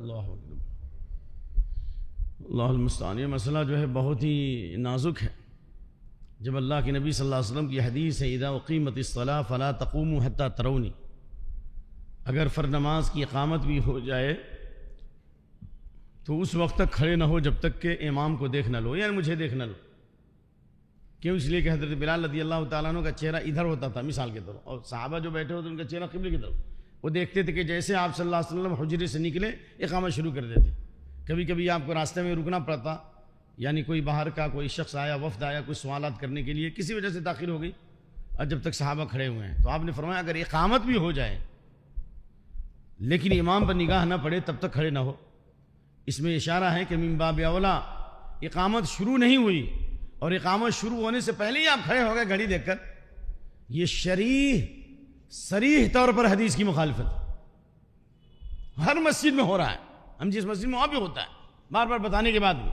اللہ اللہ المستعان. یہ مسئلہ جو ہے بہت ہی نازک ہے. جب اللہ کے نبی صلی اللہ علیہ وسلم کی حدیث ہے اذا اقیمت الصلاۃ فلا تقوموا حتى ترونی، اگر فرض نماز کی اقامت بھی ہو جائے تو اس وقت تک کھڑے نہ ہو جب تک کہ امام کو دیکھ نہ لو، یعنی مجھے دیکھ نہ لو. کیوں؟ اس لیے کہ حضرت بلال رضی اللہ تعالیٰ عنہ کا چہرہ ادھر ہوتا تھا مثال کے طور، اور صحابہ جو بیٹھے ہوتے ان کا چہرہ قبلے کی طرف. وہ دیکھتے تھے کہ جیسے آپ صلی اللہ علیہ وسلم حجرے سے نکلے اقامت شروع کر دیتے. کبھی کبھی آپ کو راستے میں رکنا پڑتا، یعنی کوئی باہر کا کوئی شخص آیا، وفد آیا، کوئی سوالات کرنے کے لیے، کسی وجہ سے تاخیر ہو گئی اور جب تک صحابہ کھڑے ہوئے ہیں تو آپ نے فرمایا اگر اقامت بھی ہو جائے لیکن امام پر نگاہ نہ پڑے تب تک کھڑے نہ ہو. اس میں اشارہ ہے کہ من باب اولا اقامت شروع نہیں ہوئی اور اقامت شروع ہونے سے پہلے ہی آپ کھڑے ہو گئے گھڑی دیکھ کر، یہ صریح طور پر حدیث کی مخالفت ہر مسجد میں ہو رہا ہے. ہم جس مسجد میں وہاں بھی ہوتا ہے بار بار بتانے کے بعد بھی،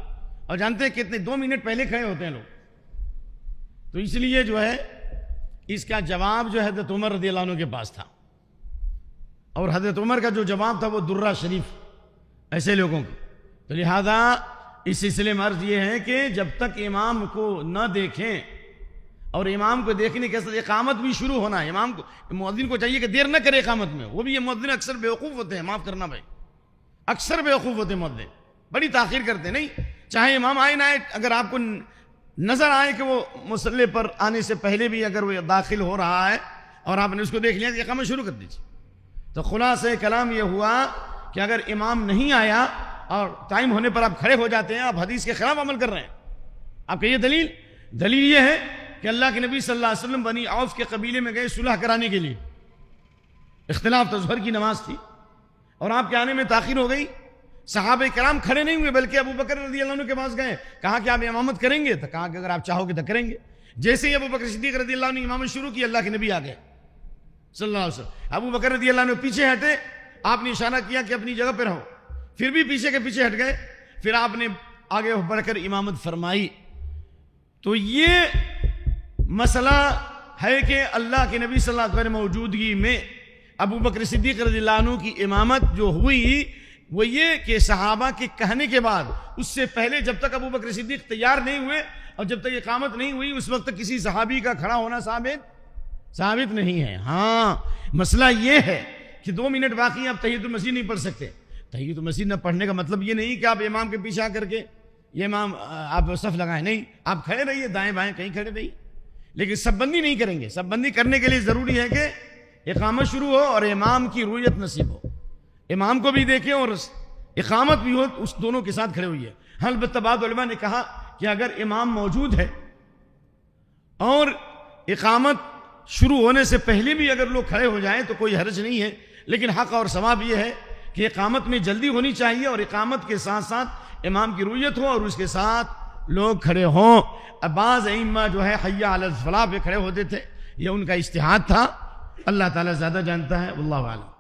اور جانتے ہیں کتنے 2 منٹ پہلے کھڑے ہوتے ہیں لوگ. تو اس لیے جو ہے اس کا جواب جو ہے حضرت عمر رضی اللہ عنہ کے پاس تھا، اور حضرت عمر کا جو جواب تھا وہ درہ شریف ایسے لوگوں کو. تو لہذا اس سلسلے میں عرض یہ ہے کہ جب تک امام کو نہ دیکھیں، اور امام کو دیکھنے کے ساتھ اقامت بھی شروع ہونا ہے، امام کو مؤذن کو چاہیے کہ دیر نہ کرے اقامت میں. وہ بھی یہ مؤذن اکثر بیوقوف ہوتے ہیں، معاف کرنا بھائی، اکثر بیوقوف ہوتے ہیں مؤذن، بڑی تاخیر کرتے ہیں. نہیں، چاہے امام آئے نہ آئے، اگر آپ کو نظر آئے کہ وہ مصلی پر آنے سے پہلے بھی اگر وہ داخل ہو رہا ہے اور آپ نے اس کو دیکھ لیا تو اقامت شروع کر دیجیے. تو خلاصہ کلام یہ ہوا کہ اگر امام نہیں آیا اور ٹائم ہونے پر آپ کھڑے ہو جاتے ہیں، آپ حدیث کے خلاف عمل کر رہے ہیں. آپ کا یہ دلیل یہ ہے کہ اللہ کے نبی صلی اللہ علیہ وسلم بنی عوف کے قبیلے میں گئے صلح کرانے کے لیے. اختلاف تو ظہر کی نماز تھی اور آپ کے آنے میں تاخیر ہو گئی. صحابہ کرام کھڑے نہیں ہوئے بلکہ ابو بکر رضی اللہ عنہ کے پاس گئے، کہا کہ آپ امامت کریں گے؟ تو کہا کہ اگر آپ چاہو گے تو کریں گے. جیسے ہی ابو بکر صدیق رضی اللہ عنہ نے امامت شروع کی، اللہ کے نبی آ گئے صلی اللہ علیہ وسلم. ابو بکر رضی اللہ عنہ پیچھے ہٹے، آپ نے اشارہ کیا کہ اپنی جگہ پہ رہو، پھر بھی پیچھے کے پیچھے ہٹ گئے، پھر آپ نے آگے بڑھ کر امامت فرمائی. تو یہ مسئلہ ہے کہ اللہ کے نبی صلی اللہ علیہ وسلم موجودگی میں ابو بکر صدیق رضی اللہ عنہ کی امامت جو ہوئی وہ یہ کہ صحابہ کے کہنے کے بعد، اس سے پہلے جب تک ابو بکر صدیق تیار نہیں ہوئے اور جب تک اقامت نہیں ہوئی اس وقت تک کسی صحابی کا کھڑا ہونا ثابت نہیں ہے. ہاں مسئلہ یہ ہے کہ 2 منٹ باقی آپ تحیۃ المسجد نہیں پڑھ سکتے. تحیۃ المسجد نہ پڑھنے کا مطلب یہ نہیں کہ آپ امام کے پیچھے آ کر کے یہ امام آپ صف لگائیں، نہیں، آپ کھڑے رہیے دائیں بائیں کہیں کھڑے رہیے، لیکن سب بندی نہیں کریں گے. سب بندی کرنے کے لیے ضروری ہے کہ اقامت شروع ہو اور امام کی رؤیت نصیب ہو، امام کو بھی دیکھیں اور اقامت بھی ہو، اس دونوں کے ساتھ کھڑے ہوئی ہے. البتہ بعض علماء نے کہا کہ اگر امام موجود ہے اور اقامت شروع ہونے سے پہلے بھی اگر لوگ کھڑے ہو جائیں تو کوئی حرج نہیں ہے، لیکن حق اور ثواب یہ ہے کہ اقامت میں جلدی ہونی چاہیے اور اقامت کے ساتھ ساتھ امام کی رؤیت ہو اور اس کے ساتھ لوگ کھڑے ہوں. بعض ائمہ جو ہے حی علی الفلاح پہ کھڑے ہوتے تھے، یہ ان کا اجتہاد تھا، اللہ تعالیٰ زیادہ جانتا ہے، واللہ اعلم.